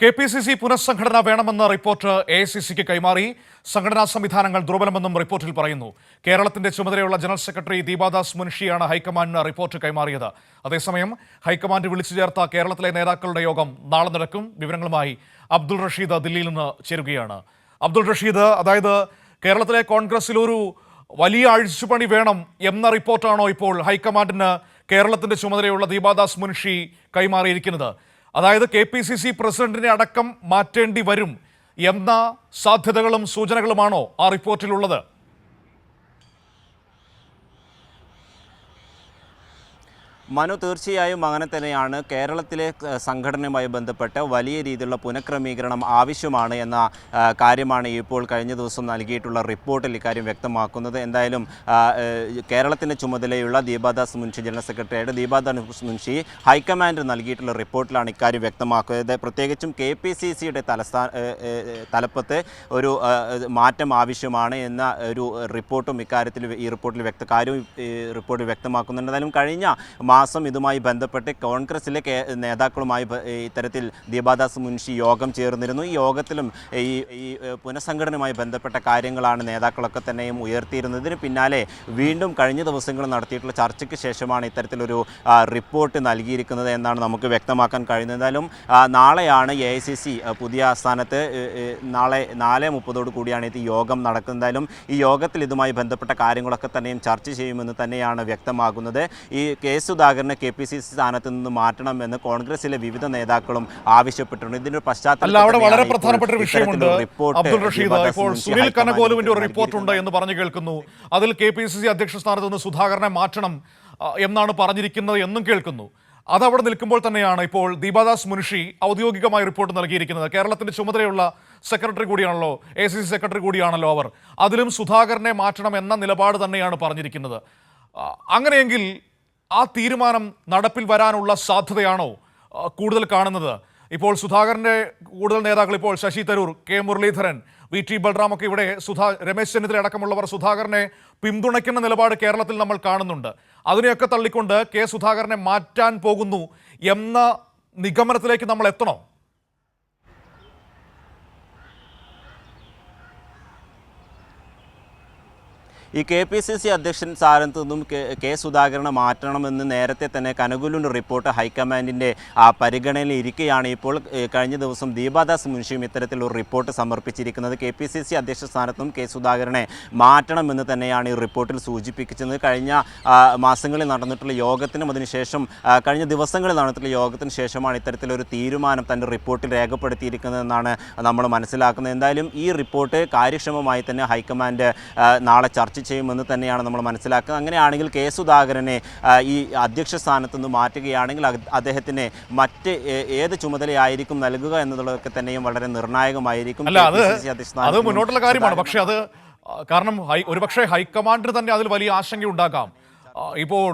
KPCC പുനഃസംഘടന വേണമെന്ന report AICCക്ക് കൈമാറി. സംഘടനാ സംവിധാനങ്ങൾ ദുർബലമെന്നും റിപ്പോർട്ടിൽ പറയുന്നു. കേരളത്തിന്റെ ചുമതലയുള്ള ജനറൽ സെക്രട്ടറി ദീപാദാസ് മുൻഷിയാണ് ഹൈക്കമാൻഡിന് റിപ്പോർട്ട് കൈമാറിയത്. അതേസമയം ഹൈക്കമാൻഡ് വിളിച്ചു ചേർത്ത കേരളത്തിലെ നേതാക്കളുടെ യോഗം നാളെ നടക്കും. വിവരങ്ങളുമായി അബ്ദുൾ റഷീദ് ദില്ലിയിൽ നിന്ന് ചേരുകയാണ്. അബ്ദുൾ റഷീദ്, അതായത് കേരളത്തിലെ കോൺഗ്രസിൽ ഒരു വലിയ അഴിച്ചുപണി വേണം എന്ന റിപ്പോർട്ടാണോ ഇപ്പോൾ ഹൈക്കമാൻഡിന് കേരളത്തിന്റെ ചുമതലയുള്ള ദീപാദാസ് മുൻഷി കൈമാറിയിരിക്കുന്നത്? അതായത് KPCC പ്രസിഡന്റിനെ അടക്കം മാറ്റേണ്ടി വരും എന്ന സാധ്യതകളും സൂചനകളുമാണോ ആ റിപ്പോർട്ടിലുള്ളത്? മനു, തീർച്ചയായും അങ്ങനെ തന്നെയാണ്. കേരളത്തിലെ സംഘടനയുമായി ബന്ധപ്പെട്ട് വലിയ രീതിയിലുള്ള പുനഃക്രമീകരണം ആവശ്യമാണ് എന്ന കാര്യമാണ് ഇപ്പോൾ കഴിഞ്ഞ ദിവസം നൽകിയിട്ടുള്ള റിപ്പോർട്ടിൽ ഇക്കാര്യം വ്യക്തമാക്കുന്നത്. എന്തായാലും കേരളത്തിൻ്റെ ചുമതലയുള്ള ദീപാദാസ് മുൻഷി, ജനറൽ സെക്രട്ടറിയായിട്ട് ദീപാദാസ് മുൻഷി ഹൈക്കമാൻഡ് നൽകിയിട്ടുള്ള റിപ്പോർട്ടിലാണ് ഇക്കാര്യം വ്യക്തമാക്കുന്നത്. പ്രത്യേകിച്ചും KPCCയുടെ തലപ്പത്ത് ഒരു മാറ്റം ആവശ്യമാണ് എന്ന ഒരു റിപ്പോർട്ടും ഈ റിപ്പോർട്ടിൽ വ്യക്തമാക്കുന്നുണ്ട്. എന്തായാലും കഴിഞ്ഞ മാസം ഇതുമായി ബന്ധപ്പെട്ട് കോൺഗ്രസിലെ നേതാക്കളുമായി ഇത്തരത്തിൽ ദീപാദാസ് മുൻഷി യോഗം ചേർന്നിരുന്നു. ഈ യോഗത്തിലും ഈ പുനഃസംഘടനയുമായി ബന്ധപ്പെട്ട കാര്യങ്ങളാണ് നേതാക്കളൊക്കെ തന്നെയും ഉയർത്തിയിരുന്നത്. ഇതിന് പിന്നാലെ വീണ്ടും കഴിഞ്ഞ ദിവസങ്ങളിൽ നടത്തിയിട്ടുള്ള ചർച്ചയ്ക്ക് ശേഷമാണ് ഇത്തരത്തിലൊരു റിപ്പോർട്ട് നൽകിയിരിക്കുന്നത് എന്നാണ് നമുക്ക് വ്യക്തമാക്കാൻ കഴിയുന്നത്. എന്തായാലും നാളെയാണ് AICC പുതിയ ആസ്ഥാനത്ത് നാളെ 4:30 കൂടിയാണ് ഈ യോഗം നടക്കുന്നത്. എന്തായാലും ഈ യോഗത്തിൽ ഇതുമായി ബന്ധപ്പെട്ട കാര്യങ്ങളൊക്കെ തന്നെയും ചർച്ച ചെയ്യുമെന്ന് തന്നെയാണ് വ്യക്തമാകുന്നത്. ഈ സുധാകരനെ KPCC സ്ഥാനത്ത് നിന്ന് മാറ്റണമെന്ന് കോൺഗ്രസിലെ വിവിധ നേതാക്കളും ആവശ്യപ്പെട്ടിട്ടുണ്ട്. ഇതിന്റെ പശ്ചാത്തലത്തിൽ വളരെ പ്രധാനപ്പെട്ട ഒരു വിഷയമുണ്ട് അബ്ദുൾ റഷീദ്. ഇപ്പോൾ സുനിൽ കനകോലുവിന്റെ ഒരു റിപ്പോർട്ടുണ്ട് എന്ന് പറഞ്ഞു കേൾക്കുന്നു. അതിൽ KPCC അധ്യക്ഷ സ്ഥാനത്ത് നിന്ന് സുധാകരനെ മാറ്റണം എന്നാണ് പറഞ്ഞിരിക്കുന്നത് എന്നും കേൾക്കുന്നു. അതവിടെ നിൽക്കുമ്പോൾ തന്നെയാണ് ഇപ്പോൾ ദീപാദാസ് മുൻഷി ഔദ്യോഗികമായ റിപ്പോർട്ട് നൽകിയിരിക്കുന്നത്. കേരളത്തിന്റെ ചുമതലയുള്ള സെക്രട്ടറി കൂടിയാണല്ലോ, AICC സെക്രട്ടറി കൂടിയാണല്ലോ അവർ. അതിലും സുധാകരനെ മാറ്റണം എന്ന നിലപാട് തന്നെയാണ് പറഞ്ഞിരിക്കുന്നത്. അങ്ങനെയെങ്കിൽ ആ തീരുമാനം നടപ്പിൽ വരാനുള്ള സാധ്യതയാണോ കൂടുതൽ കാണുന്നത്? ഇപ്പോൾ സുധാകരൻ്റെ കൂടുതൽ നേതാക്കൾ, ഇപ്പോൾ ശശി തരൂർ, K മുരളീധരൻ, VT ബൽറാം ഒക്കെ ഇവിടെ രമേശ് ചെന്നിത്തല അടക്കമുള്ളവർ സുധാകരനെ പിന്തുണയ്ക്കുന്ന നിലപാട് കേരളത്തിൽ നമ്മൾ കാണുന്നുണ്ട്. അതിനെയൊക്കെ തള്ളിക്കൊണ്ട് സുധാകരനെ മാറ്റാൻ പോകുന്നു എന്ന നിഗമനത്തിലേക്ക് നമ്മൾ എത്തണോ? ഈ KPCC അധ്യക്ഷൻ സ്ഥാനത്ത് നിന്നും സുധാകരനെ മാറ്റണമെന്ന് നേരത്തെ തന്നെ കനകുലുവിൻ്റെ റിപ്പോർട്ട് ഹൈക്കമാൻഡിൻ്റെ പരിഗണനയിൽ ഇരിക്കുകയാണ്. ഇപ്പോൾ കഴിഞ്ഞ ദിവസം ദീപാദാസ് മുൻഷിയും ഇത്തരത്തിലൊരു റിപ്പോർട്ട് സമർപ്പിച്ചിരിക്കുന്നത്. KPCC അധ്യക്ഷ സ്ഥാനത്ത് നിന്നും സുധാകരനെ മാറ്റണമെന്ന് തന്നെയാണ് ഈ റിപ്പോർട്ടിൽ സൂചിപ്പിക്കുന്നത്. കഴിഞ്ഞ മാസങ്ങളിൽ നടന്നിട്ടുള്ള യോഗത്തിനും അതിനുശേഷം കഴിഞ്ഞ ദിവസങ്ങളിൽ നടന്നിട്ടുള്ള യോഗത്തിന് ശേഷമാണ് ഇത്തരത്തിലൊരു തീരുമാനം തൻ്റെ റിപ്പോർട്ടിൽ രേഖപ്പെടുത്തിയിരിക്കുന്നതെന്നാണ് നമ്മൾ മനസ്സിലാക്കുന്നത്. എന്തായാലും ഈ റിപ്പോർട്ട് കാര്യക്ഷമമായി തന്നെ ഹൈക്കമാൻഡ് നാളെ ചർച്ച ചെയ്യുമെന്ന് തന്നെയാണ് നമ്മൾ മനസ്സിലാക്കുന്നത്. അങ്ങനെയാണെങ്കിൽ സുധാകരനെ ഈ അധ്യക്ഷ സ്ഥാനത്ത് നിന്ന് മാറ്റുകയാണെങ്കിൽ അദ്ദേഹത്തിന് മറ്റ് ഏത് ചുമതലയായിരിക്കും നൽകുക എന്നതൊക്കെ തന്നെയും വളരെ നിർണായകമായിരിക്കും. അത് മുന്നോട്ടുള്ള കാര്യമാണ്. പക്ഷേ അത് കാരണം ഒരുപക്ഷെ ഹൈക്കമാൻഡിന് തന്നെ അതിൽ വലിയ ആശങ്കയുണ്ടാകാം. ഇപ്പോൾ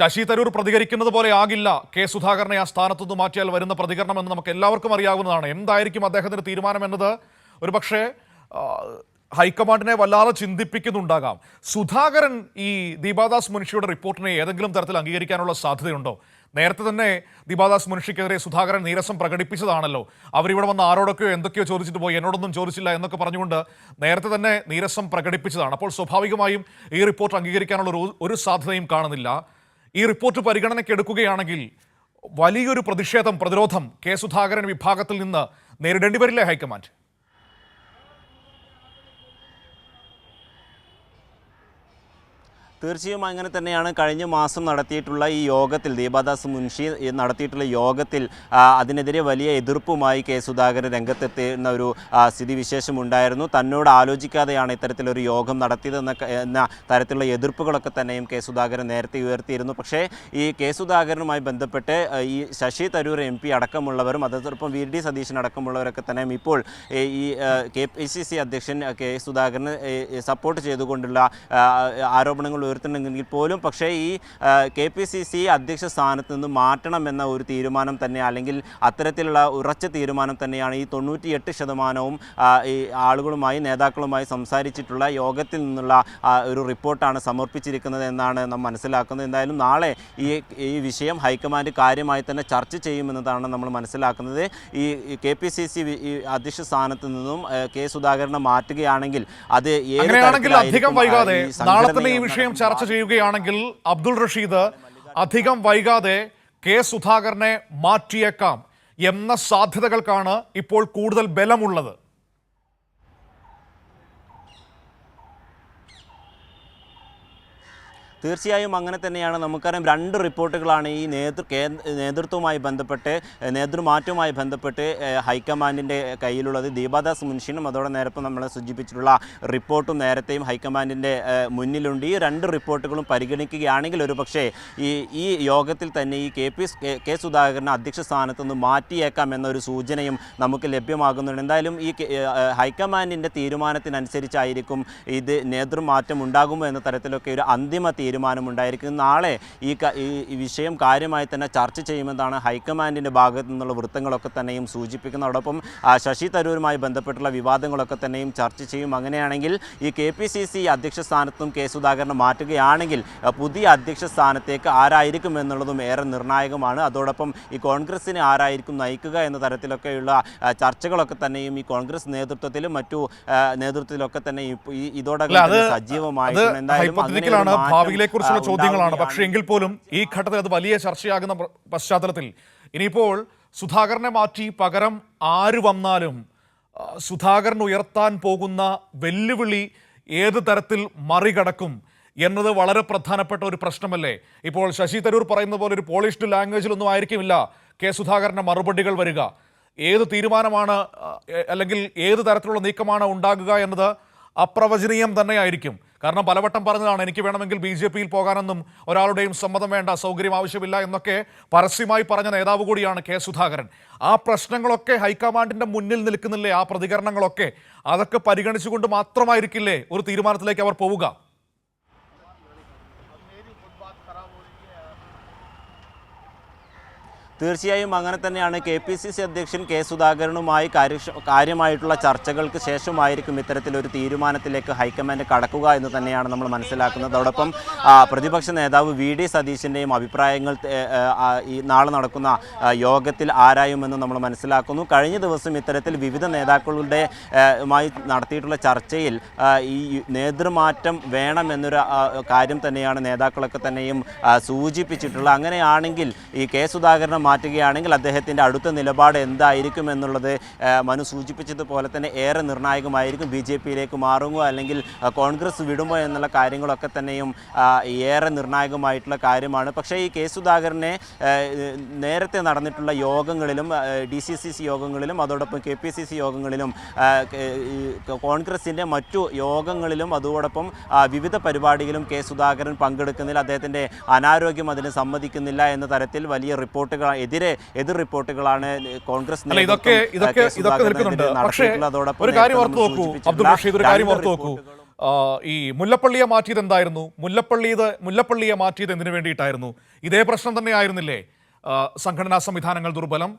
ശശി തരൂർ പ്രതികരിക്കുന്നത് പോലെ ആകില്ല സുധാകരനെ ആ സ്ഥാനത്തുനിന്ന് മാറ്റിയാൽ വരുന്ന പ്രതികരണം എന്ന് നമുക്ക് എല്ലാവർക്കും അറിയാവുന്നതാണ്. എന്തായിരിക്കും അദ്ദേഹത്തിന്റെ തീരുമാനം എന്നത് ഒരുപക്ഷെ ഹൈക്കമാൻഡിനെ വല്ലാതെ ചിന്തിപ്പിക്കുന്നുണ്ടാകാം. സുധാകരൻ ഈ ദീപാദാസ് മുൻഷിയുടെ റിപ്പോർട്ടിനെ ഏതെങ്കിലും തരത്തിൽ അംഗീകരിക്കാനുള്ള സാധ്യതയുണ്ടോ? നേരത്തെ തന്നെ ദീപാദാസ് മുൻഷിക്കെതിരെ സുധാകരൻ നീരസം പ്രകടിപ്പിച്ചതാണല്ലോ. അവരിവിടെ വന്ന് ആരോടൊക്കെയോ എന്തൊക്കെയോ ചോദിച്ചിട്ട് പോയി, എന്നോടൊന്നും ചോദിച്ചില്ല എന്നൊക്കെ പറഞ്ഞുകൊണ്ട് നേരത്തെ തന്നെ നീരസം പ്രകടിപ്പിച്ചതാണ്. അപ്പോൾ സ്വാഭാവികമായും ഈ റിപ്പോർട്ട് അംഗീകരിക്കാനുള്ള ഒരു സാധ്യതയും കാണുന്നില്ല. ഈ റിപ്പോർട്ട് പരിഗണനയ്ക്ക് എടുക്കുകയാണെങ്കിൽ വലിയൊരു പ്രതിരോധം സുധാകരൻ വിഭാഗത്തിൽ നിന്ന് നേരിടേണ്ടി വരില്ലേ ഹൈക്കമാൻഡ്? തീർച്ചയായും അങ്ങനെ തന്നെയാണ്. കഴിഞ്ഞ മാസം നടത്തിയിട്ടുള്ള ഈ യോഗത്തിൽ ദീപാദാസ് മുൻഷി നടത്തിയിട്ടുള്ള യോഗത്തിൽ അതിനെതിരെ വലിയ എതിർപ്പുമായി സുധാകരൻ രംഗത്തെത്തുന്ന ഒരു സ്ഥിതിവിശേഷം ഉണ്ടായിരുന്നു. തന്നോട് ആലോചിക്കാതെയാണ് ഇത്തരത്തിലൊരു യോഗം നടത്തിയതെന്ന തരത്തിലുള്ള എതിർപ്പുകളൊക്കെ തന്നെയും സുധാകരൻ നേരത്തെ ഉയർത്തിയിരുന്നു. പക്ഷേ ഈ സുധാകരനുമായി ബന്ധപ്പെട്ട് ഈ ശശി തരൂർ MP അടക്കമുള്ളവരും അതോടൊപ്പം VD സതീശൻ അടക്കമുള്ളവരൊക്കെ തന്നെ ഇപ്പോൾ ഈ KPCC അധ്യക്ഷൻ സുധാകരനെ സപ്പോർട്ട് ചെയ്തുകൊണ്ടുള്ള ആരോപണങ്ങൾ ഉയർത്തുന്നുണ്ടെങ്കിൽ പോലും പക്ഷേ ഈ KPCC അധ്യക്ഷ സ്ഥാനത്ത് നിന്ന് മാറ്റണമെന്ന ഒരു തീരുമാനം തന്നെ, അല്ലെങ്കിൽ അത്തരത്തിലുള്ള ഉറച്ച തീരുമാനം തന്നെയാണ് ഈ 98% ഈ ആളുകളുമായി നേതാക്കളുമായി സംസാരിച്ചിട്ടുള്ള യോഗത്തിൽ നിന്നുള്ള ഒരു റിപ്പോർട്ടാണ് സമർപ്പിച്ചിരിക്കുന്നത് എന്നാണ് നാം മനസ്സിലാക്കുന്നത്. എന്തായാലും നാളെ ഈ വിഷയം ഹൈക്കമാൻഡ് കാര്യമായി തന്നെ ചർച്ച ചെയ്യുമെന്നതാണ് നമ്മൾ മനസ്സിലാക്കുന്നത്. ഈ KPCC അധ്യക്ഷ സ്ഥാനത്ത് നിന്നും K സുധാകരനെ മാറ്റുകയാണെങ്കിൽ അത് അധികം വൈകാതെ നാളെ തന്നെ ഈ വിഷയം ചർച്ച ചെയ്യുകയാണെങ്കിൽ അബ്ദുൾ റഷീദ്, അധികം വൈകാതെ K സുധാകരനെ മാറ്റിയേക്കാം എന്ന സാധ്യതകൾക്കാണ് ഇപ്പോൾ കൂടുതൽ ബലമുള്ളത്. തീർച്ചയായും അങ്ങനെ തന്നെയാണ്. നമുക്കറിയാം 2 റിപ്പോർട്ടുകളാണ് ഈ നേതൃത്വവുമായി ബന്ധപ്പെട്ട്, നേതൃമാറ്റവുമായി ബന്ധപ്പെട്ട് ഹൈക്കമാൻഡിൻ്റെ കയ്യിലുള്ളത്. ദീപാദാസ് മുൻഷിനും അതോടെ നേരത്തെ നമ്മളെ സൂചിപ്പിച്ചിട്ടുള്ള റിപ്പോർട്ടും നേരത്തെയും ഹൈക്കമാൻഡിൻ്റെ മുന്നിലുണ്ട്. ഈ 2 റിപ്പോർട്ടുകളും പരിഗണിക്കുകയാണെങ്കിൽ ഒരുപക്ഷേ ഈ യോഗത്തിൽ തന്നെ ഈ K സുധാകരനെ അധ്യക്ഷ സ്ഥാനത്ത് നിന്ന് മാറ്റിയേക്കാം എന്നൊരു സൂചനയും നമുക്ക് ലഭ്യമാകുന്നുണ്ട്. എന്തായാലും ഈ ഹൈക്കമാൻഡിൻ്റെ തീരുമാനത്തിനനുസരിച്ചായിരിക്കും ഇത് നേതൃമാറ്റം ഉണ്ടാകുമോ എന്ന തരത്തിലൊക്കെ ഒരു അന്തിമ തീരുമാനമുണ്ടായിരിക്കും. നാളെ ഈ വിഷയം കാര്യമായി തന്നെ ചർച്ച ചെയ്യുമെന്നാണ് ഹൈക്കമാൻഡിൻ്റെ ഭാഗത്തു നിന്നുള്ള വൃത്തങ്ങളൊക്കെ തന്നെയും സൂചിപ്പിക്കുന്നത്. അതോടൊപ്പം ശശി തരൂരുമായി ബന്ധപ്പെട്ടുള്ള വിവാദങ്ങളൊക്കെ തന്നെയും ചർച്ച ചെയ്യും. അങ്ങനെയാണെങ്കിൽ ഈ KPCC അധ്യക്ഷ സ്ഥാനത്തും K സുധാകരനെ മാറ്റുകയാണെങ്കിൽ പുതിയ അധ്യക്ഷ സ്ഥാനത്തേക്ക് ആരായിരിക്കും എന്നുള്ളതും ഏറെ നിർണായകമാണ്. അതോടൊപ്പം ഈ കോൺഗ്രസിനെ ആരായിരിക്കും നയിക്കുക എന്ന തരത്തിലൊക്കെയുള്ള ചർച്ചകളൊക്കെ തന്നെയും ഈ കോൺഗ്രസ് നേതൃത്വത്തിലും മറ്റു നേതൃത്വത്തിലൊക്കെ തന്നെ ഇതോടെ സജീവമായിട്ടുണ്ട്. എന്തായാലും കുറിച്ചുള്ള ചോദ്യങ്ങളാണ്. പക്ഷേ എങ്കിൽ പോലും ഈ ഘട്ടത്തിൽ അത് വലിയ ചർച്ചയാകുന്ന പശ്ചാത്തലത്തിൽ ഇനിയിപ്പോൾ സുധാകരനെ മാറ്റി പകരം ആര് വന്നാലും സുധാകരൻ ഉയർത്താൻ പോകുന്ന വെല്ലുവിളി ഏത് തരത്തിൽ മറികടക്കും എന്നത് വളരെ പ്രധാനപ്പെട്ട ഒരു പ്രശ്നമല്ലേ? ഇപ്പോൾ ശശി തരൂർ പറയുന്ന പോലെ ഒരു പോളിഷ്ഡ് ലാംഗ്വേജിലൊന്നും ആയിരിക്കില്ല K സുധാകരൻ്റെ മറുപടികൾ വരിക. ഏത് തീരുമാനമാണ് അല്ലെങ്കിൽ ഏത് തരത്തിലുള്ള നീക്കമാണ് ഉണ്ടാകുക എന്നത് അപ്രവചനീയം തന്നെയായിരിക്കും. കാരണം പലവട്ടം പറഞ്ഞതാണ്, എനിക്ക് വേണമെങ്കിൽ BJPയിൽ പോകാനൊന്നും ഒരാളുടെയും സമ്മതം വേണ്ട, സൗകര്യം ആവശ്യമില്ല എന്നൊക്കെ പരസ്യമായി പറഞ്ഞ നേതാവ് കൂടിയാണ് K സുധാകരൻ. ആ പ്രശ്നങ്ങളൊക്കെ ഹൈക്കമാൻഡിൻ്റെ മുന്നിൽ നിൽക്കുന്നില്ലേ? ആ പ്രതികരണങ്ങളൊക്കെ അതൊക്കെ പരിഗണിച്ചുകൊണ്ട് മാത്രമായിരിക്കില്ലേ ഒരു തീരുമാനത്തിലേക്ക് അവർ പോവുക? തീർച്ചയായും അങ്ങനെ തന്നെയാണ്. KPCC അധ്യക്ഷൻ K സുധാകരനുമായി കാര്യമായിട്ടുള്ള ചർച്ചകൾക്ക് ശേഷമായിരിക്കും ഇത്തരത്തിലൊരു തീരുമാനത്തിലേക്ക് ഹൈക്കമാൻഡ് കടക്കുക എന്ന് തന്നെയാണ് നമ്മൾ മനസ്സിലാക്കുന്നത്. അതോടൊപ്പം പ്രതിപക്ഷ നേതാവ് VD സതീശൻ്റെയും അഭിപ്രായങ്ങൾ ഈ നാളെ നടക്കുന്ന യോഗത്തിൽ ആരായുമെന്ന് നമ്മൾ മനസ്സിലാക്കുന്നു. കഴിഞ്ഞ ദിവസം ഇത്തരത്തിൽ വിവിധ നേതാക്കളുടെ മായി നടത്തിയിട്ടുള്ള ചർച്ചയിൽ ഈ നേതൃമാറ്റം വേണമെന്നൊരു കാര്യം തന്നെയാണ് നേതാക്കളൊക്കെ തന്നെയും സൂചിപ്പിച്ചിട്ടുള്ളത്. അങ്ങനെയാണെങ്കിൽ ഈ K സുധാകരനെ മാറ്റുകയാണെങ്കിൽ അദ്ദേഹത്തിൻ്റെ അടുത്ത നിലപാട് എന്തായിരിക്കും എന്നുള്ളത് മനു സൂചിപ്പിച്ചതുപോലെ തന്നെ ഏറെ നിർണായകമായിരിക്കും. BJPയിലേക്ക് മാറുമോ അല്ലെങ്കിൽ കോൺഗ്രസ് വിടുമോ എന്നുള്ള കാര്യങ്ങളൊക്കെ തന്നെയും ഏറെ നിർണായകമായിട്ടുള്ള കാര്യമാണ്. പക്ഷേ ഈ K സുധാകരനെ നേരത്തെ നടന്നിട്ടുള്ള യോഗങ്ങളിലും DCCC യോഗങ്ങളിലും അതോടൊപ്പം KPCC യോഗങ്ങളിലും കോൺഗ്രസിൻ്റെ മറ്റു യോഗങ്ങളിലും അതോടൊപ്പം വിവിധ പരിപാടികളും K സുധാകരൻ പങ്കെടുക്കുന്നതിൽ അദ്ദേഹത്തിൻ്റെ അനാരോഗ്യം അതിന് സമ്മതിക്കുന്നില്ല എന്ന തരത്തിൽ വലിയ റിപ്പോർട്ടുകൾ എതിർ റിപ്പോർട്ടുകളാണ് കോൺഗ്രസ് ഒരു കാര്യം ഓർത്തു നോക്കൂ അബ്ദുൾ റഷീദ്, ഒരു കാര്യം ഓർത്തു നോക്കൂ. ഈ മുല്ലപ്പള്ളിയെ മാറ്റിയത് എന്തായിരുന്നു? മുല്ലപ്പള്ളിയെ മാറ്റിയത് എന്തിനു വേണ്ടിയിട്ടായിരുന്നു? ഇതേ പ്രശ്നം തന്നെ ആയിരുന്നില്ലേ? സംഘടനാ സംവിധാനങ്ങൾ ദുർബലം,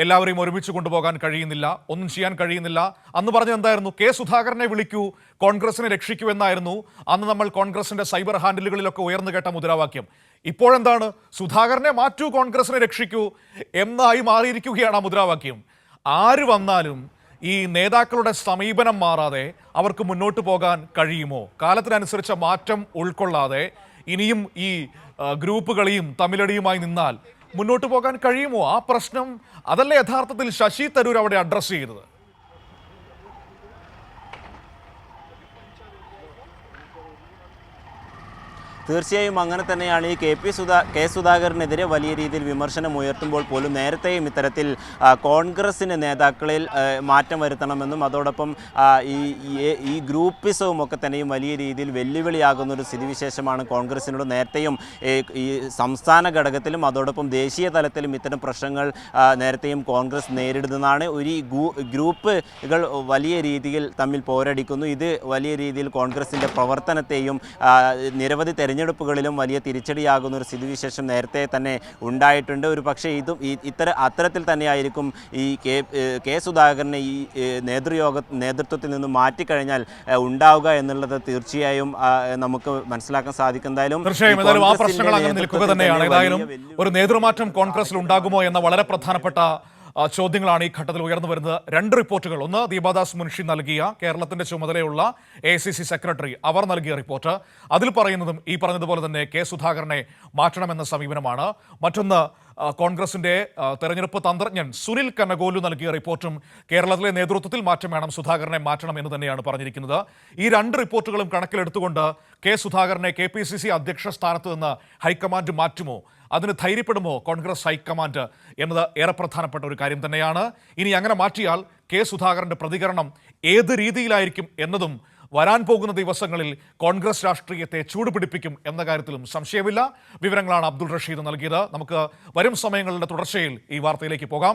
എല്ലാവരെയും ഒരുമിച്ച് കൊണ്ടുപോകാൻ കഴിയുന്നില്ല, ഒന്നും ചെയ്യാൻ കഴിയുന്നില്ല. അന്ന് പറഞ്ഞത് എന്തായിരുന്നു? K സുധാകരനെ വിളിക്കൂ, കോൺഗ്രസിനെ രക്ഷിക്കൂ എന്നായിരുന്നു അന്ന് നമ്മൾ കോൺഗ്രസിന്റെ സൈബർ ഹാൻഡിലുകളിലൊക്കെ ഉയർന്നു കേട്ട മുദ്രാവാക്യം. ഇപ്പോഴെന്താണ്? സുധാകരനെ മാറ്റൂ, കോൺഗ്രസിനെ രക്ഷിക്കൂ എന്നായി മാറിയിരിക്കുകയാണ് ആ മുദ്രാവാക്യം. ആര് വന്നാലും ഈ നേതാക്കളുടെ സമീപനം മാറാതെ അവർക്ക് മുന്നോട്ട് പോകാൻ കഴിയുമോ? കാലത്തിനനുസരിച്ച മാറ്റം ഉൾക്കൊള്ളാതെ ഇനിയും ഈ ഗ്രൂപ്പുകളെയും തമ്മിലടിയുമായി നിന്നാൽ മുന്നോട്ട് പോകാൻ കഴിയുമോ? ആ പ്രശ്നം അതല്ലേ യഥാർത്ഥത്തിൽ ശശി തരൂർ അവിടെ അഡ്രസ്സ് ചെയ്തത്. തീർച്ചയായും അങ്ങനെ തന്നെയാണ്. ഈ കെ സുധാകരനെതിരെ വലിയ രീതിയിൽ വിമർശനം ഉയർത്തുമ്പോൾ പോലും നേരത്തെയും ഇത്തരത്തിൽ കോൺഗ്രസിന് നേതാക്കളിൽ മാറ്റം വരുത്തണമെന്നും അതോടൊപ്പം ഈ ഗ്രൂപ്പിസവും ഒക്കെ തന്നെയും വലിയ രീതിയിൽ വെല്ലുവിളിയാകുന്ന ഒരു സ്ഥിതിവിശേഷമാണ് കോൺഗ്രസിനോട് നേരത്തെയും ഈ സംസ്ഥാന ഘടകത്തിലും അതോടൊപ്പം ദേശീയ തലത്തിലും ഇത്തരം പ്രശ്നങ്ങൾ നേരത്തെയും കോൺഗ്രസ് നേരിടുന്നതാണ്. ഒരു ഗ്രൂപ്പുകൾ വലിയ രീതിയിൽ തമ്മിൽ പോരടിക്കുന്നു. ഇത് വലിയ രീതിയിൽ കോൺഗ്രസിൻ്റെ പ്രവർത്തനത്തെയും നിരവധി തെരഞ്ഞെടുപ്പുകളിലും വലിയ തിരിച്ചടിയാകുന്ന ഒരു സ്ഥിതിവിശേഷം നേരത്തെ തന്നെ ഉണ്ടായിട്ടുണ്ട്. ഒരു പക്ഷേ അത്തരത്തിൽ തന്നെയായിരിക്കും ഈ കെ സുധാകരനെ ഈ നേതൃത്വത്തിൽ നിന്ന് മാറ്റിക്കഴിഞ്ഞാൽ ഉണ്ടാവുക എന്നുള്ളത് തീർച്ചയായും നമുക്ക് മനസ്സിലാക്കാൻ സാധിക്കും. തീർച്ചയായും ആ പ്രശ്നങ്ങൾ അങ്ങനെ നിൽക്കുക തന്നെയാണ്. ഏതായാലും ഒരു നേതൃമാറ്റം കോൺഗ്രസിൽ ഉണ്ടാകുമോ എന്ന വളരെ പ്രധാനപ്പെട്ട ചോദ്യങ്ങളാണ് ഈ ഘട്ടത്തിൽ ഉയർന്നു വരുന്നത്. രണ്ട് റിപ്പോർട്ടുകൾ, ഒന്ന് ദീപാദാസ് മുൻഷി നൽകിയ കേരളത്തിന്റെ ചുമതലയുള്ള AICC സെക്രട്ടറി അവർ നൽകിയ റിപ്പോർട്ട്, അതിൽ പറയുന്നതും ഈ പറഞ്ഞതുപോലെ തന്നെ കെ സുധാകരനെ മാറ്റണമെന്ന സമീപനമാണ്. മറ്റൊന്ന് കോൺഗ്രസിന്റെ തെരഞ്ഞെടുപ്പ് തന്ത്രജ്ഞൻ സുനിൽ കനഗോലു നൽകിയ റിപ്പോർട്ടും കേരളത്തിലെ നേതൃത്വത്തിൽ മാറ്റം വേണം, സുധാകരനെ മാറ്റണം എന്ന് തന്നെയാണ് പറഞ്ഞിരിക്കുന്നത്. ഈ രണ്ട് റിപ്പോർട്ടുകളും കണക്കിലെടുത്തുകൊണ്ട് കെ സുധാകരനെ KPCC അധ്യക്ഷ സ്ഥാനത്ത് നിന്ന് ഹൈക്കമാൻഡ് മാറ്റുമോ, അതിന് ധൈര്യപ്പെടുമോ കോൺഗ്രസ് ഹൈക്കമാൻഡ് എന്നത് ഏറെ പ്രധാനപ്പെട്ട ഒരു കാര്യം തന്നെയാണ്. ഇനി അങ്ങനെ മാറ്റിയാൽ കെ സുധാകരന്റെ പ്രതികരണം ഏത് രീതിയിലായിരിക്കും എന്നതും വരാൻ പോകുന്ന ദിവസങ്ങളിൽ കോൺഗ്രസ് രാഷ്ട്രീയത്തെ ചൂടുപിടിപ്പിക്കും എന്ന കാര്യത്തിലും സംശയമില്ല. വിവരങ്ങളാണ് അബ്ദുൾ റഷീദ് നൽകിയത്. നമുക്ക് വരും സമയങ്ങളുടെ തുടർച്ചയിൽ ഈ വാർത്തയിലേക്ക് പോകാം.